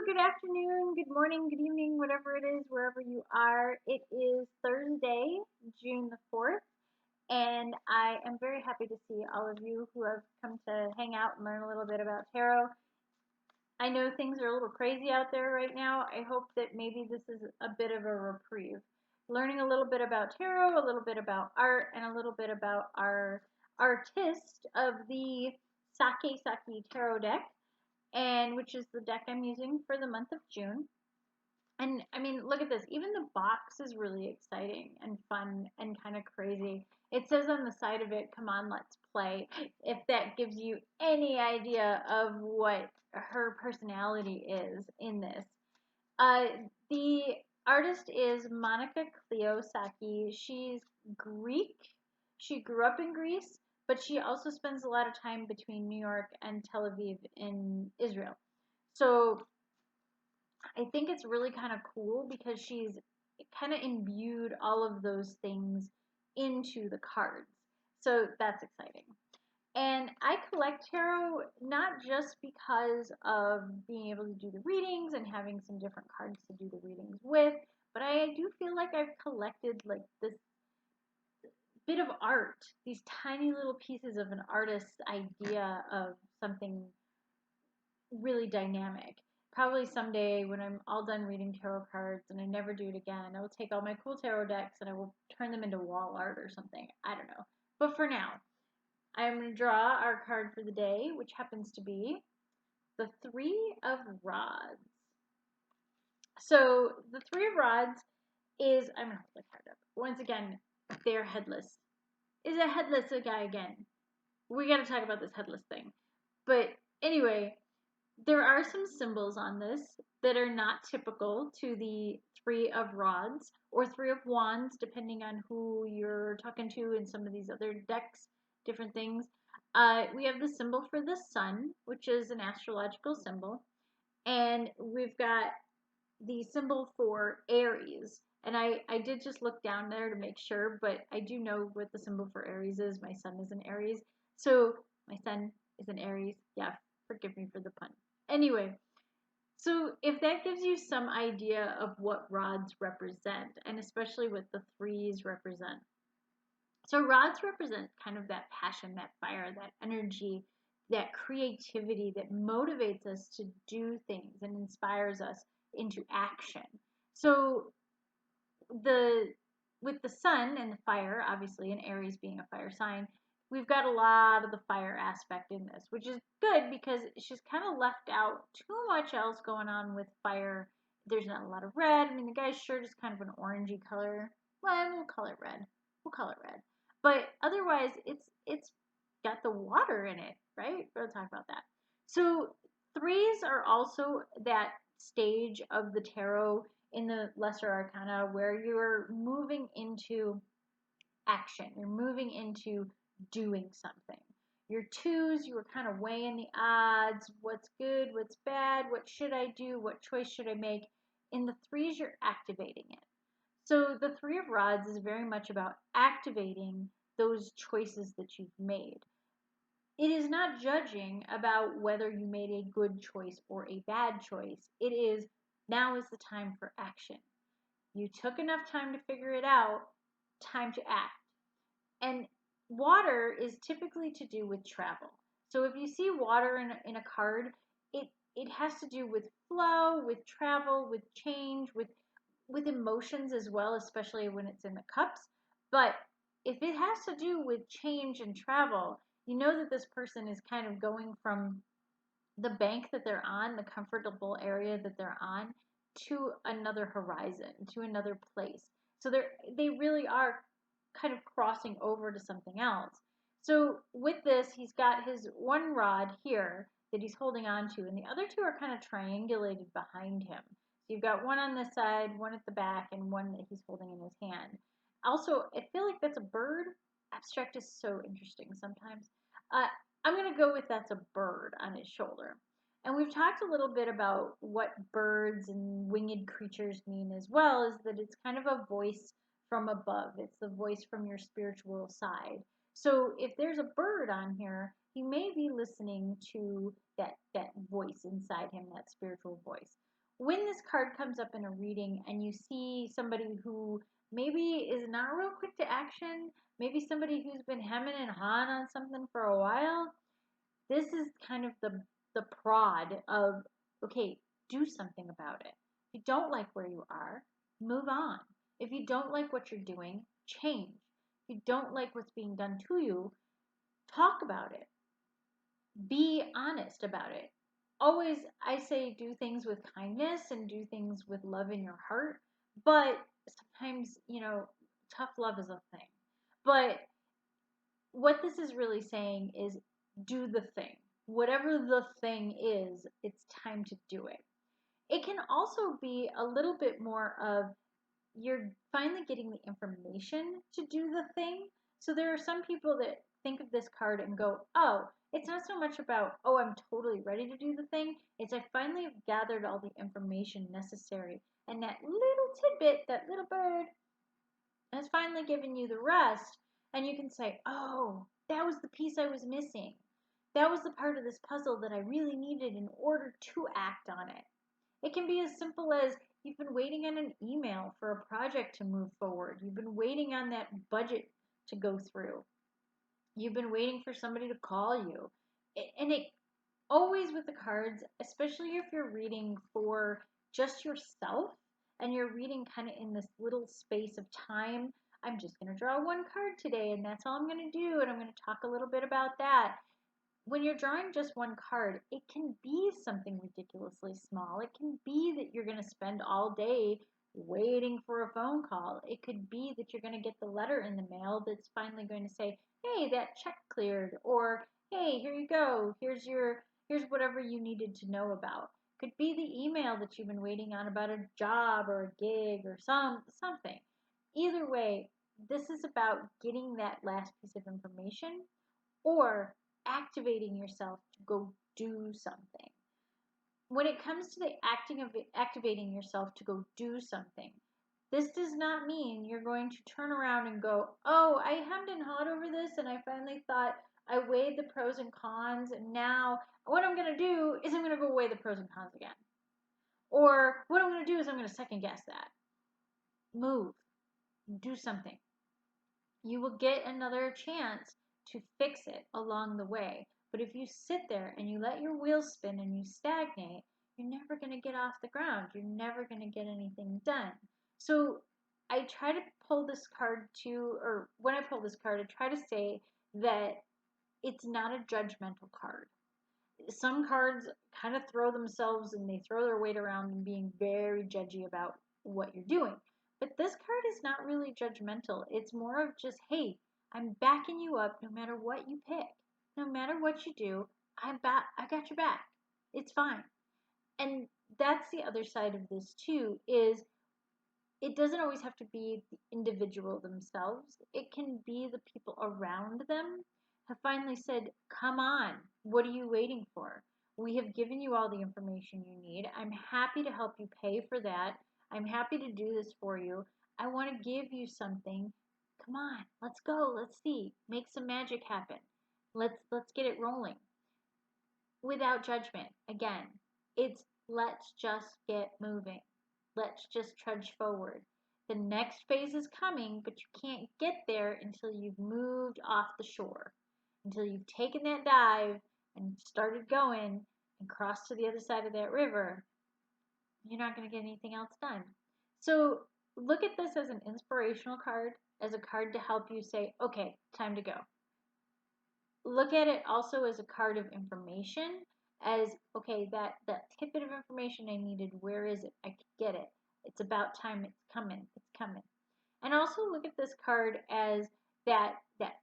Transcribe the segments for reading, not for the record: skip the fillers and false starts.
good afternoon, good morning, good evening, whatever it is, wherever you are. It is Thursday, June the 4th, and I am very happy to see all of you who have come to hang out and learn a little bit about tarot. I know things are a little crazy out there right now. I hope that maybe this is a bit of a reprieve. Learning a little bit about tarot, a little bit about art, and a little bit about our artist of the Sakki-Sakki Tarot deck, and which is the deck I'm using for the month of June. And I mean, look at this. Even the box is really exciting and fun and kind of crazy. It says on the side of it, "Come on, let's play." If that gives you any idea of what her personality is in this. The artist is Monica Cleo Sakki. She's Greek. She grew up in Greece, but she also spends a lot of time between New York and Tel Aviv in Israel. So I think it's really kind of cool because she's kind of imbued all of those things into the cards. So that's exciting. And I collect tarot not just because of being able to do the readings and having some different cards to do the readings with, but I do feel like I've collected like this bit of art, these tiny little pieces of an artist's idea of something really dynamic. Probably someday when I'm all done reading tarot cards and I never do it again, I will take all my cool tarot decks and I will turn them into wall art or something. I don't know. But for now, I'm going to draw our card for the day, which happens to be the Three of Rods. So the Three of Rods is, I'm going to hold the card up. Once again, they're headless. Is a headless a guy again? We got to talk about this headless thing. But anyway, there are some symbols on this that are not typical to the Three of Rods or Three of Wands, depending on who you're talking to in some of these other decks, different things. We have the symbol for the sun, which is an astrological symbol, and we've got the symbol for Aries. And I did just look down there to make sure, but I do know what the symbol for Aries is. My sun is an Aries. So my sun is an Aries. Yeah, forgive me for the pun. Anyway, so if that gives you some idea of what rods represent, and especially what the threes represent. So rods represent kind of that passion, that fire, that energy, that creativity that motivates us to do things and inspires us into action. So with the sun and the fire, obviously, and Aries being a fire sign, we've got a lot of the fire aspect in this, which is good because she's kind of left out too much else going on with fire. There's not a lot of red. I mean, the guy's shirt is kind of an orangey color. Well, we'll call it red. We'll call it red. But otherwise, it's got the water in it, right? We'll talk about that. So threes are also that stage of the tarot in the lesser arcana where you're moving into action. You're moving into doing something. Your twos, you were kind of weighing the odds. What's good? What's bad? What should I do? What choice should I make? In the threes, you're activating it. So the Three of Rods is very much about activating those choices that you've made. It is not judging about whether you made a good choice or a bad choice. It is, now is the time for action. You took enough time to figure it out, time to act. And water is typically to do with travel. So if you see water in a card, it has to do with flow, with travel, with change, with emotions as well, especially when it's in the cups. But if it has to do with change and travel, you know that this person is kind of going from the bank that they're on, the comfortable area that they're on, to another horizon, to another place. So they really are kind of crossing over to something else. So with this, he's got his one rod here that he's holding on to, and the other two are kind of triangulated behind him. So you've got one on this side, one at the back, and one that he's holding in his hand. Also, I feel like that's a bird. Abstract is so interesting sometimes. I'm going to go with that's a bird on his shoulder. And we've talked a little bit about what birds and winged creatures mean as well, is that it's kind of a voice from above. It's the voice from your spiritual side. So if there's a bird on here, he may be listening to that voice inside him, that spiritual voice. when this card comes up in a reading and you see somebody who maybe is not real quick to action, maybe somebody who's been hemming and hawing on something for a while, this is kind of the prod of, okay, do something about it. If you don't like where you are, move on. If you don't like what you're doing, change. If you don't like what's being done to you, talk about it. Be honest about it. Always, I say, do things with kindness and do things with love in your heart. But sometimes, tough love is a thing. But what this is really saying is do the thing. Whatever the thing is, it's time to do it. It can also be a little bit more of you're finally getting the information to do the thing. So there are some people that think of this card and go, oh, it's not so much about, oh, I'm totally ready to do the thing. It's I finally have gathered all the information necessary. And that little tidbit, that little bird, has finally given you the rest. And you can say, oh, that was the piece I was missing. That was the part of this puzzle that I really needed in order to act on it. It can be as simple as you've been waiting on an email for a project to move forward. You've been waiting on that budget to go through. You've been waiting for somebody to call you. And it always with the cards, especially if you're reading for just yourself and you're reading kind of in this little space of time. I'm just going to draw one card today and that's all I'm going to do. And I'm going to talk a little bit about that. When you're drawing just one card, it can be something ridiculously small. It can be that you're going to spend all day waiting for a phone call. It could be that you're going to get the letter in the mail that's finally going to say, hey, that check cleared, or hey, here you go. Here's whatever you needed to know about. Could be the email that you've been waiting on about a job or a gig or something. Either way, this is about getting that last piece of information or activating yourself to go do something. When it comes to the activating yourself to go do something, this does not mean you're going to turn around and go, oh, I hemmed and hawed over this and I finally thought I weighed the pros and cons and now what I'm going to do is I'm going to go weigh the pros and cons again. Or what I'm going to do is I'm going to second guess that. Move. Do something. You will get another chance to fix it along the way. But if you sit there and you let your wheels spin and you stagnate, you're never going to get off the ground. You're never going to get anything done. So I try to pull this card or when I pull this card, I try to say that it's not a judgmental card. Some cards kind of throw themselves and they throw their weight around and being very judgy about what you're doing. But this card is not really judgmental. It's more of just, hey, I'm backing you up no matter what you pick. No matter what you do, I got your back. It's fine. And that's the other side of this too, is it doesn't always have to be the individual themselves. It can be the people around them have finally said, come on, what are you waiting for? We have given you all the information you need. I'm happy to help you pay for that. I'm happy to do this for you. I want to give you something. Come on, let's go. Let's see. Make some magic happen. Let's get it rolling. Without judgment. Again, it's let's just get moving. Let's just trudge forward. The next phase is coming, but you can't get there until you've moved off the shore, until you've taken that dive and started going and crossed to the other side of that river. You're not going to get anything else done. So look at this as an inspirational card, as a card to help you say, okay, time to go. Look at it also as a card of information, as, okay, that tidbit of information I needed, where is it? I could get it. It's about time. It's coming. It's coming. And also look at this card as that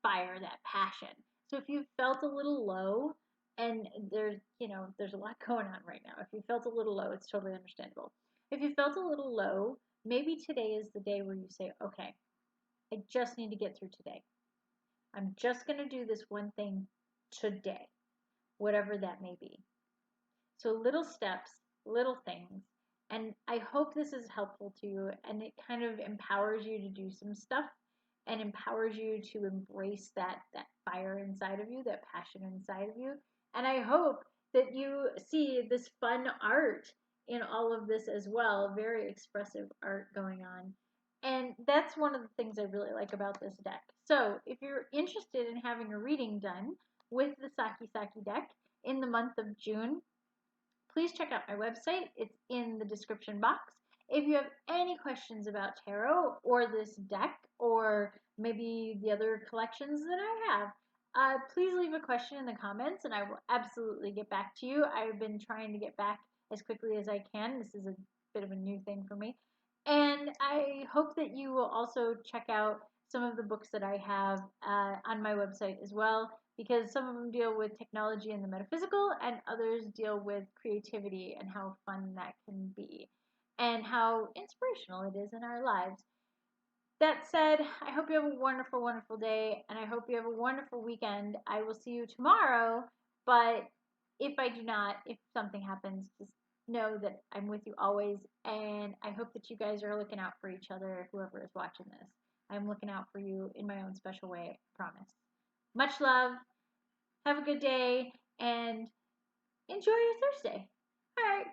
fire, that passion. So if you felt a little low, and there's a lot going on right now. If you felt a little low, it's totally understandable. If you felt a little low, maybe today is the day where you say, okay, I just need to get through today. I'm just going to do this one thing today, whatever that may be. So little steps, little things. And I hope this is helpful to you and it kind of empowers you to do some stuff and empowers you to embrace that fire inside of you, that passion inside of you. And I hope that you see this fun art in all of this as well. Very expressive art going on. And that's one of the things I really like about this deck. So if you're interested in having a reading done with the Sakki-Sakki deck in the month of June, please check out my website. It's in the description box. If you have any questions about tarot or this deck or maybe the other collections that I have, please leave a question in the comments and I will absolutely get back to you. I've been trying to get back as quickly as I can. This is a bit of a new thing for me. And I hope that you will also check out some of the books that I have on my website as well, because some of them deal with technology and the metaphysical, and others deal with creativity and how fun that can be, and how inspirational it is in our lives. That said, I hope you have a wonderful, wonderful day, and I hope you have a wonderful weekend. I will see you tomorrow, but if I do not, if something happens, just know that I'm with you always, and I hope that you guys are looking out for each other, whoever is watching this. I'm looking out for you in my own special way, I promise. Much love. Have a good day and enjoy your Thursday. All right.